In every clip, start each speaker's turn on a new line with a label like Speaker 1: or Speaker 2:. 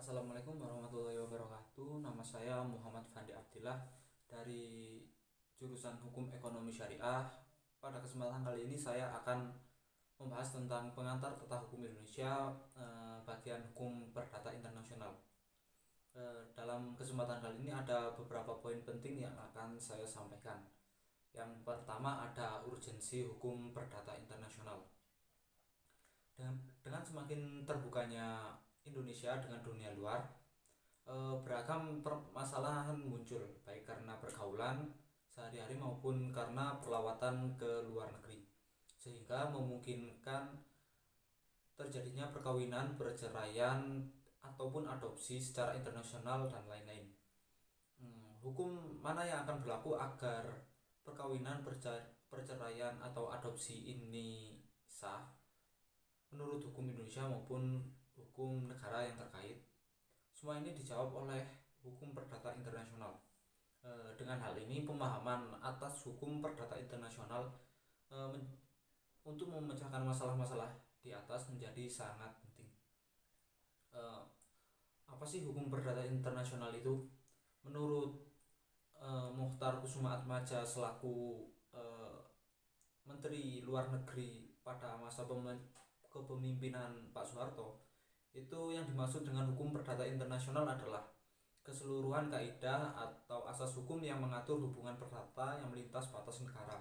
Speaker 1: Assalamualaikum warahmatullahi wabarakatuh. Nama saya Muhammad Fandi Abdillah dari jurusan Hukum Ekonomi Syariah. Pada kesempatan kali ini saya akan membahas tentang pengantar tata hukum Indonesia, bagian hukum perdata internasional. Dalam kesempatan kali ini ada beberapa poin penting yang akan saya sampaikan. Yang pertama ada urgensi hukum perdata internasional. Dengan semakin terbukanya Indonesia dengan dunia luar, beragam permasalahan muncul, baik karena pergaulan sehari-hari maupun karena perlawatan ke luar negeri, sehingga memungkinkan terjadinya perkawinan, perceraian, ataupun adopsi secara internasional dan lain-lain. Hukum mana yang akan berlaku agar perkawinan, perceraian, atau adopsi ini sah menurut hukum Indonesia maupun hukum negara yang terkait? Semua ini dijawab oleh hukum perdata internasional. Dengan hal ini pemahaman atas hukum perdata internasional untuk memecahkan masalah-masalah di atas menjadi sangat penting. Apa sih hukum perdata internasional itu? Menurut Muchtar Kusumaatmadja selaku Menteri Luar Negeri pada masa kepemimpinan Pak Soeharto, itu yang dimaksud dengan hukum perdata internasional adalah keseluruhan kaidah atau asas hukum yang mengatur hubungan perdata yang melintas batas negara.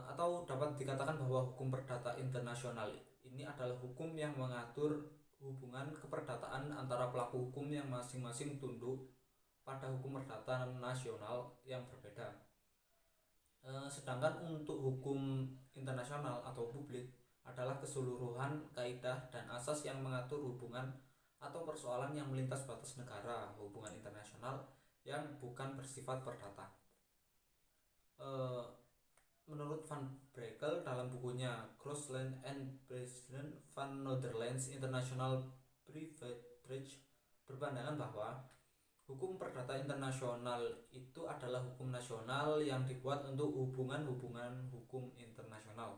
Speaker 1: Atau dapat dikatakan bahwa hukum perdata internasional ini adalah hukum yang mengatur hubungan keperdataan antara pelaku hukum yang masing-masing tunduk pada hukum perdata nasional yang berbeda. Sedangkan untuk hukum internasional atau publik adalah keseluruhan kaidah dan asas yang mengatur hubungan atau persoalan yang melintas batas negara, hubungan internasional yang bukan bersifat perdata. Menurut Van Brakel dalam bukunya Grossland and Breslin van Nederlands International Privilege berpandangan bahwa hukum perdata internasional itu adalah hukum nasional yang dibuat untuk hubungan-hubungan hukum internasional.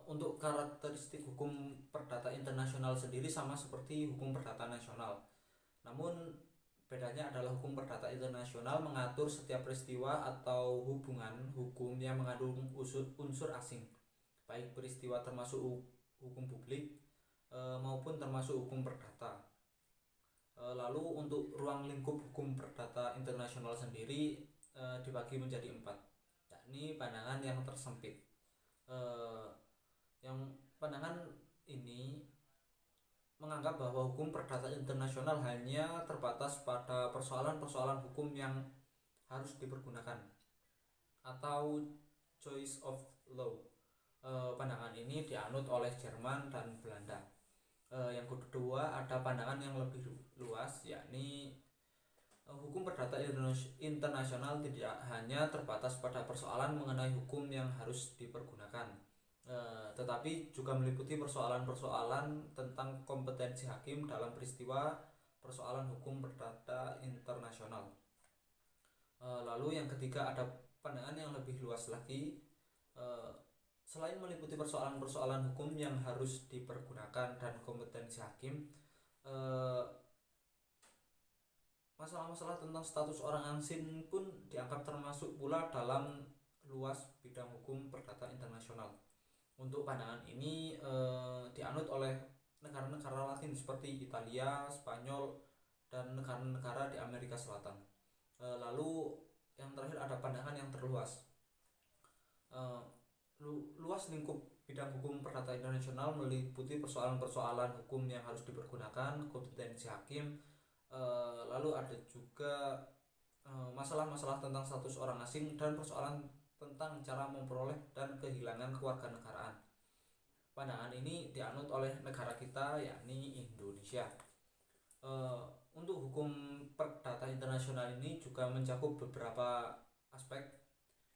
Speaker 1: Untuk karakteristik hukum perdata internasional sendiri sama seperti hukum perdata nasional. Namun bedanya adalah hukum perdata internasional mengatur setiap peristiwa atau hubungan hukum yang mengandung unsur asing, baik peristiwa termasuk hukum publik maupun termasuk hukum perdata. Lalu untuk ruang lingkup hukum perdata internasional sendiri dibagi menjadi 4, yakni pandangan yang tersempit. Yang pandangan ini menganggap bahwa hukum perdata internasional hanya terbatas pada persoalan-persoalan hukum yang harus dipergunakan atau choice of law. Pandangan ini dianut oleh Jerman dan Belanda. Yang kedua ada pandangan yang lebih luas, yakni hukum perdata internasional tidak hanya terbatas pada persoalan mengenai hukum yang harus dipergunakan, tetapi juga meliputi persoalan-persoalan tentang kompetensi hakim dalam peristiwa persoalan hukum perdata internasional. Lalu yang ketiga ada pandangan yang lebih luas lagi, selain meliputi persoalan-persoalan hukum yang harus dipergunakan dan kompetensi hakim, masalah-masalah tentang status orang asing pun dianggap termasuk pula dalam luas bidang hukum perdata internasional. Untuk pandangan ini dianut oleh negara-negara Latin seperti Italia, Spanyol, dan negara-negara di Amerika Selatan. Lalu yang terakhir ada pandangan yang terluas. Luas lingkup bidang hukum perdata internasional meliputi persoalan-persoalan hukum yang harus dipergunakan, kompetensi hakim. Lalu ada juga masalah-masalah tentang status orang asing dan persoalan tentang cara memperoleh dan kehilangan kewarganegaraan. Pandangan ini dianut oleh negara kita, yakni Indonesia. Untuk hukum perdata internasional ini juga mencakup beberapa aspek.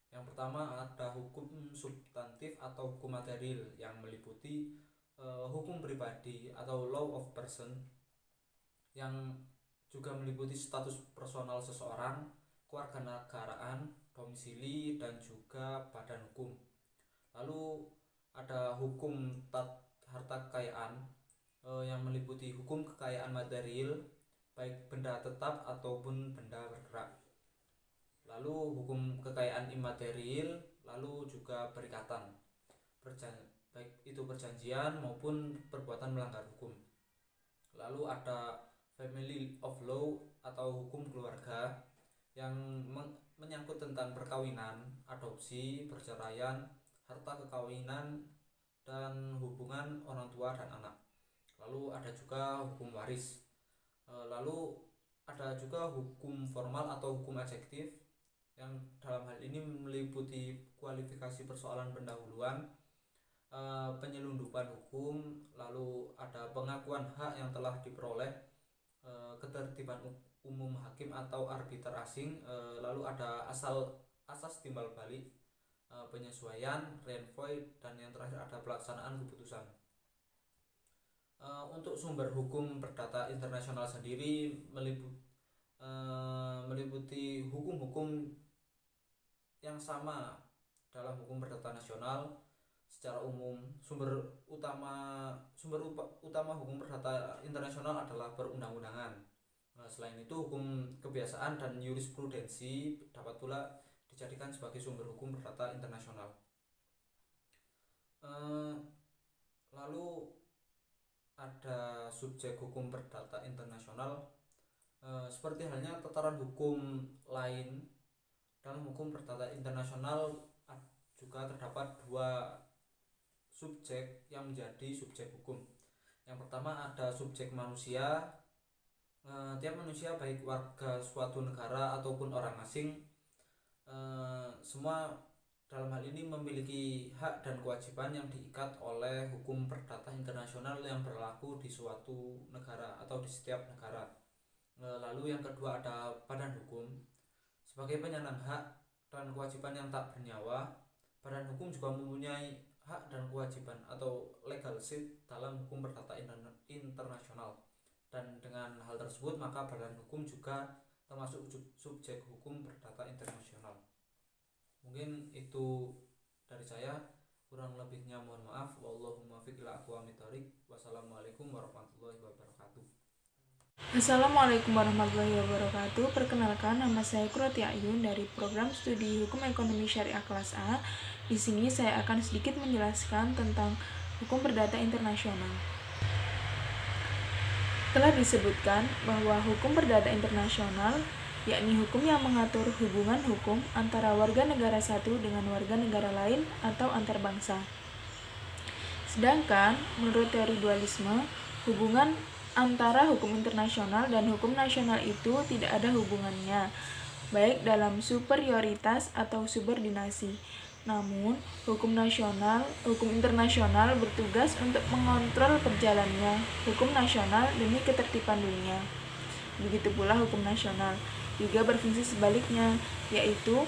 Speaker 1: Yang pertama ada hukum substantif atau hukum material yang meliputi hukum pribadi atau law of person, yang juga meliputi status personal seseorang, kewarganegaraan, domisili, dan juga badan hukum. Lalu ada hukum harta kekayaan yang meliputi hukum kekayaan material, baik benda tetap ataupun benda bergerak. Lalu hukum kekayaan imaterial, lalu juga perikatan, baik itu perjanjian maupun perbuatan melanggar hukum. Lalu ada family of law atau hukum keluarga yang menyangkut tentang perkawinan, adopsi, perceraian, harta kekawinan, dan hubungan orang tua dan anak. Lalu ada juga hukum waris. Lalu ada juga hukum formal atau hukum eksekutif yang dalam hal ini meliputi kualifikasi persoalan pendahuluan, penyelundupan hukum, lalu ada pengakuan hak yang telah diperoleh, ketertiban umum hakim atau arbiter asing, lalu ada asas timbal balik, penyesuaian, renvoi, dan yang terakhir ada pelaksanaan keputusan. Untuk sumber hukum perdata internasional sendiri meliputi hukum-hukum yang sama dalam hukum perdata nasional. Secara umum sumber utama hukum perdata internasional adalah perundang-undangan. Selain itu hukum kebiasaan dan jurisprudensi dapat pula dijadikan sebagai sumber hukum perdata internasional. Lalu ada subjek hukum perdata internasional, seperti halnya tataran hukum lain. Dalam hukum perdata internasional juga terdapat dua subjek yang menjadi subjek hukum. Yang pertama ada subjek manusia. Tiap manusia, baik warga suatu negara ataupun orang asing, semua dalam hal ini memiliki hak dan kewajiban yang diikat oleh hukum perdata internasional yang berlaku di suatu negara atau di setiap negara. Lalu yang kedua ada badan hukum. Sebagai penyandang hak dan kewajiban yang tak bernyawa, badan hukum juga mempunyai hak dan kewajiban atau legal seat dalam hukum perdata internasional. Dan dengan hal tersebut maka badan hukum juga termasuk subjek hukum perdata internasional. Mungkin itu dari saya, kurang lebihnya mohon maaf. Wallahu muwaffiq ila aqwamit thoriq. Wassalamualaikum warahmatullahi wabarakatuh.
Speaker 2: Assalamualaikum warahmatullahi wabarakatuh. Perkenalkan, nama saya Kurati Ayun dari program studi Hukum Ekonomi Syariah kelas A. Di sini saya akan sedikit menjelaskan tentang hukum perdata internasional. Telah disebutkan bahwa hukum perdata internasional yakni hukum yang mengatur hubungan hukum antara warga negara satu dengan warga negara lain atau antar bangsa. Sedangkan menurut teori dualisme, hubungan antara hukum internasional dan hukum nasional itu tidak ada hubungannya, baik dalam superioritas atau subordinasi. Namun, hukum internasional bertugas untuk mengontrol berjalannya hukum nasional demi ketertiban dunia. Begitu pula hukum nasional juga berfungsi sebaliknya, yaitu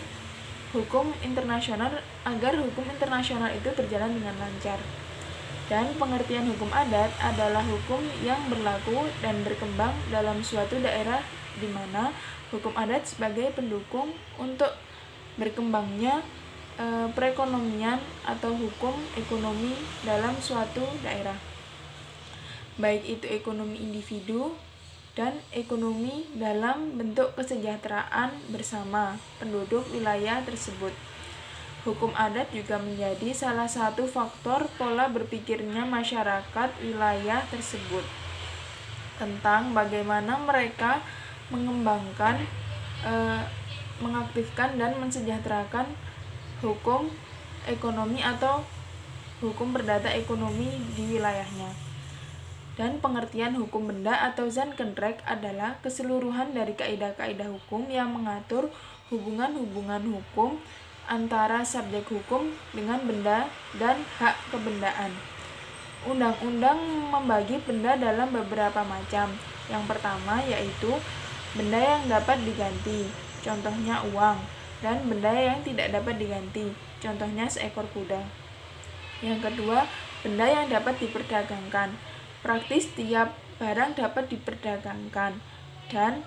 Speaker 2: hukum internasional agar hukum internasional itu berjalan dengan lancar. Dan pengertian hukum adat adalah hukum yang berlaku dan berkembang dalam suatu daerah di mana hukum adat sebagai pendukung untuk berkembangnya perekonomian atau hukum ekonomi dalam suatu daerah, baik itu ekonomi individu dan ekonomi dalam bentuk kesejahteraan bersama penduduk wilayah tersebut. Hukum adat juga menjadi salah satu faktor pola berpikirnya masyarakat wilayah tersebut tentang bagaimana mereka mengembangkan, mengaktifkan dan mensejahterakan hukum ekonomi atau hukum perdata ekonomi di wilayahnya. Dan pengertian hukum benda atau Zakenrecht adalah keseluruhan dari kaidah-kaidah hukum yang mengatur hubungan-hubungan hukum antara subjek hukum dengan benda dan hak kebendaan. Undang-undang membagi benda dalam beberapa macam. Yang pertama yaitu benda yang dapat diganti, contohnya uang, dan benda yang tidak dapat diganti, contohnya seekor kuda. Yang kedua, benda yang dapat diperdagangkan. Praktis tiap barang dapat diperdagangkan, dan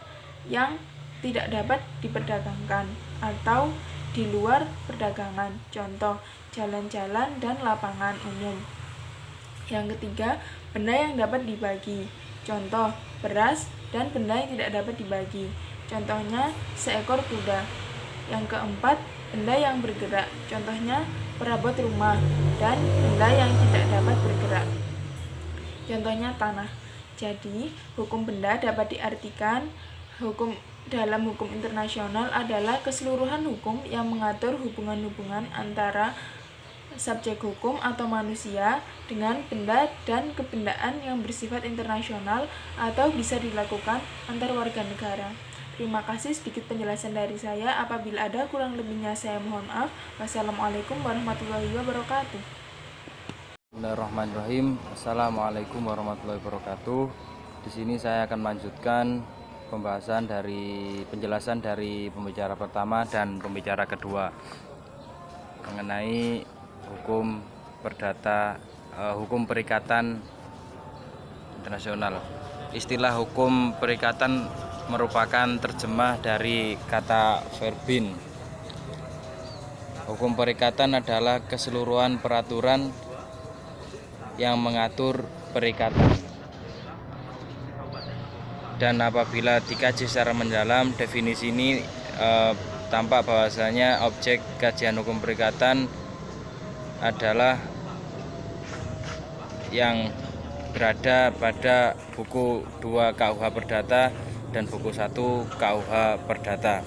Speaker 2: yang tidak dapat diperdagangkan atau di luar perdagangan, contoh jalan-jalan dan lapangan umum. Yang ketiga, benda yang dapat dibagi. Contoh, beras dan benda yang tidak dapat dibagi. Contohnya, seekor kuda. Yang keempat, benda yang bergerak. Contohnya, perabot rumah dan benda yang tidak dapat bergerak. Contohnya, tanah. Jadi, hukum benda dapat diartikan dalam hukum internasional adalah keseluruhan hukum yang mengatur hubungan-hubungan antara subjek hukum atau manusia dengan benda dan kebendaan yang bersifat internasional atau bisa dilakukan antar warga negara. Terima kasih, sedikit penjelasan dari saya. Apabila ada kurang lebihnya saya mohon maaf. Wassalamualaikum warahmatullahi wabarakatuh.
Speaker 3: Bismillahirrahmanirrahim. Assalamualaikum warahmatullahi wabarakatuh. Di sini saya akan melanjutkan pembahasan dari penjelasan dari pembicara pertama dan pembicara kedua mengenai hukum perdata, hukum perikatan internasional. Istilah hukum perikatan merupakan terjemah dari kata verbin. Hukum perikatan adalah keseluruhan peraturan yang mengatur perikatan. Dan apabila dikaji secara mendalam, definisi ini tampak bahwasanya objek kajian hukum perikatan adalah yang berada pada buku 2 KUH Perdata dan buku 1 KUH Perdata.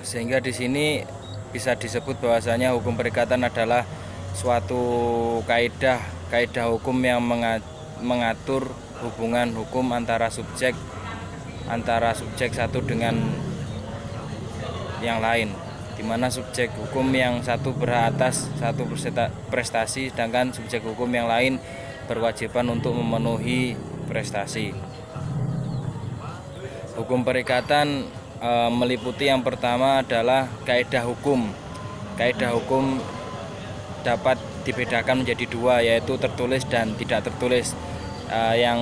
Speaker 3: Sehingga di sini bisa disebut bahwasanya hukum perikatan adalah suatu kaidah hukum yang mengatur hubungan hukum antara subjek satu dengan yang lain, di mana subjek hukum yang satu berhak atas satu prestasi, sedangkan subjek hukum yang lain berkewajiban untuk memenuhi prestasi. Hukum perikatan meliputi yang pertama adalah kaidah hukum. Kaidah hukum dapat dibedakan menjadi dua, yaitu tertulis dan tidak tertulis. Yang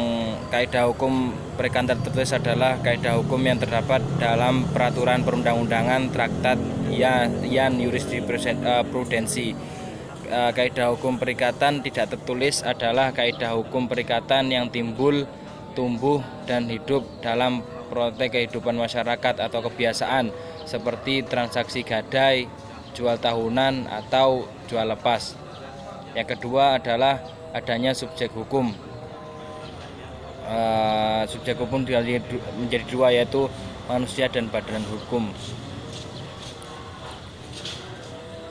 Speaker 3: kaidah hukum perikatan tertulis adalah kaidah hukum yang terdapat dalam peraturan perundang-undangan, traktat, ian jurisprudensi. Kaidah hukum perikatan tidak tertulis adalah kaidah hukum perikatan yang tumbuh dan hidup dalam praktek kehidupan masyarakat atau kebiasaan seperti transaksi gadai, jual tahunan, atau jual lepas. Yang kedua adalah adanya subjek hukum. Subjek hukum menjadi dua, yaitu manusia dan badan hukum.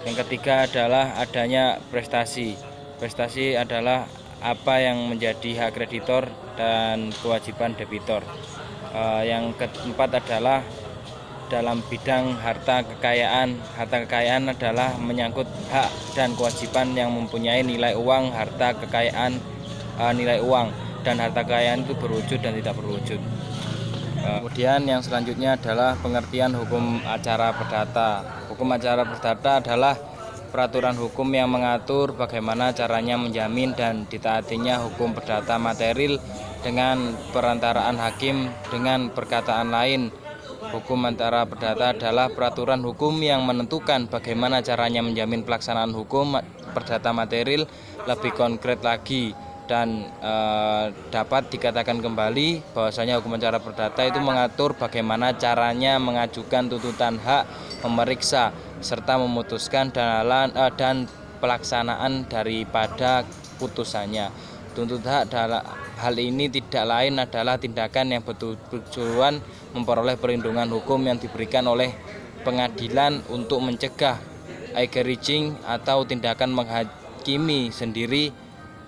Speaker 3: Yang ketiga adalah adanya prestasi. Prestasi adalah apa yang menjadi hak kreditor dan kewajiban debitor. Yang keempat adalah dalam bidang harta kekayaan. Harta kekayaan adalah menyangkut hak dan kewajiban yang mempunyai nilai uang, harta kekayaan, nilai uang, dan harta kekayaan itu berwujud dan tidak berwujud. Kemudian yang selanjutnya adalah pengertian hukum acara perdata. Hukum acara perdata adalah peraturan hukum yang mengatur bagaimana caranya menjamin dan ditaatinya hukum perdata material dengan perantaraan hakim. Dengan perkataan lain, hukum acara perdata adalah peraturan hukum yang menentukan bagaimana caranya menjamin pelaksanaan hukum perdata material. Lebih konkret lagi, dan dapat dikatakan kembali bahwasanya hukum acara perdata itu mengatur bagaimana caranya mengajukan tuntutan hak, memeriksa serta memutuskan dan pelaksanaan daripada putusannya. Tuntut hak dalam hal ini tidak lain adalah tindakan yang bertujuan memperoleh perlindungan hukum yang diberikan oleh pengadilan untuk mencegah aggrieving atau tindakan menghakimi sendiri,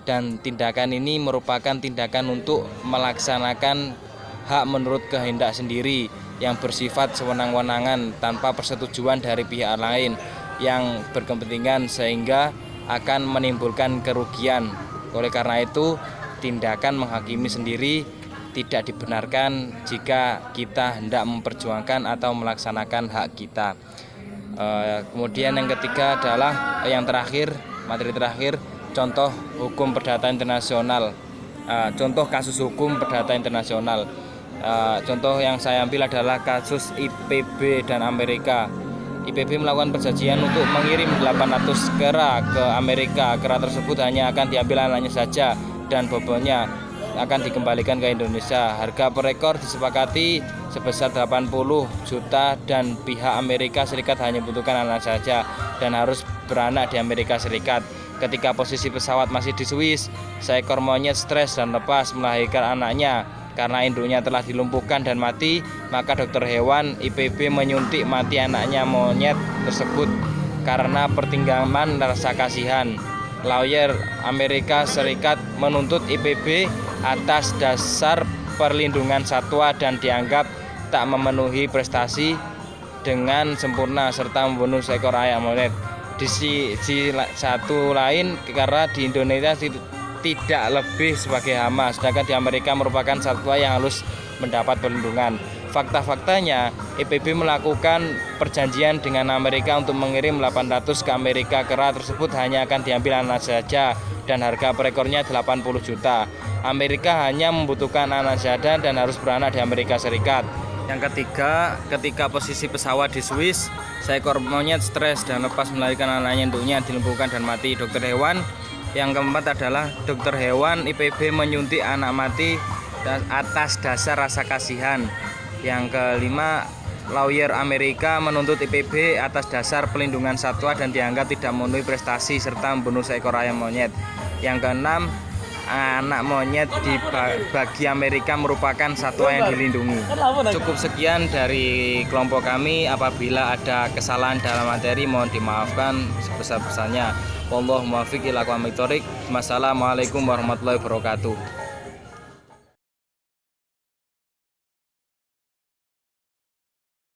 Speaker 3: dan tindakan ini merupakan tindakan untuk melaksanakan hak menurut kehendak sendiri yang bersifat sewenang-wenangan tanpa persetujuan dari pihak lain yang berkepentingan sehingga akan menimbulkan kerugian. Oleh karena itu, tindakan menghakimi sendiri tidak dibenarkan jika kita hendak memperjuangkan atau melaksanakan hak kita. Kemudian yang ketiga adalah yang terakhir, materi terakhir, contoh hukum perdata internasional. Contoh kasus hukum perdata internasional. Contoh yang saya ambil adalah kasus IPB dan Amerika. IPB melakukan perjanjian untuk mengirim 800 kera ke Amerika. Kera tersebut hanya akan diambil anaknya saja dan bobotnya akan dikembalikan ke Indonesia. Harga per ekor disepakati sebesar 80 juta dan pihak Amerika Serikat hanya membutuhkan anak saja dan harus beranak di Amerika Serikat. Ketika posisi pesawat masih di Swiss, seekor monyet stres dan lepas melahirkan anaknya. Karena induknya telah dilumpuhkan dan mati, maka dokter hewan IPB menyuntik mati anaknya monyet tersebut karena pertimbangan rasa kasihan. Lawyer Amerika Serikat menuntut IPB atas dasar perlindungan satwa dan dianggap tak memenuhi prestasi dengan sempurna serta membunuh seekor ayam monyet. Di satu lain, karena di Indonesia tidak lebih sebagai hama, sedangkan di Amerika merupakan satwa yang harus mendapat perlindungan. Fakta-faktanya, IPB melakukan perjanjian dengan Amerika untuk mengirim 800 ke Amerika. Kera tersebut hanya akan diambil anak saja dan harga per ekornya 80 juta. Amerika hanya membutuhkan anak saja dan harus beranak di Amerika Serikat. Yang ketiga, ketika posisi pesawat di Swiss, seekor monyet stres dan lepas melahirkan anaknya, induknya dilumpuhkan dan mati. Dokter hewan. Yang keempat adalah dokter hewan IPB menyuntik anak mati atas dasar rasa kasihan. Yang kelima, lawyer Amerika menuntut IPB atas dasar pelindungan satwa dan dianggap tidak memenuhi prestasi serta membunuh seekor ayam monyet. Yang keenam, anak monyet bagi Amerika merupakan satwa yang dilindungi. Cukup sekian dari kelompok kami. Apabila ada kesalahan dalam materi mohon dimaafkan sebesar-besarnya. Wallahu muwaffiq ila aqwamit thoriq. Wassalamualaikum warahmatullahi wabarakatuh.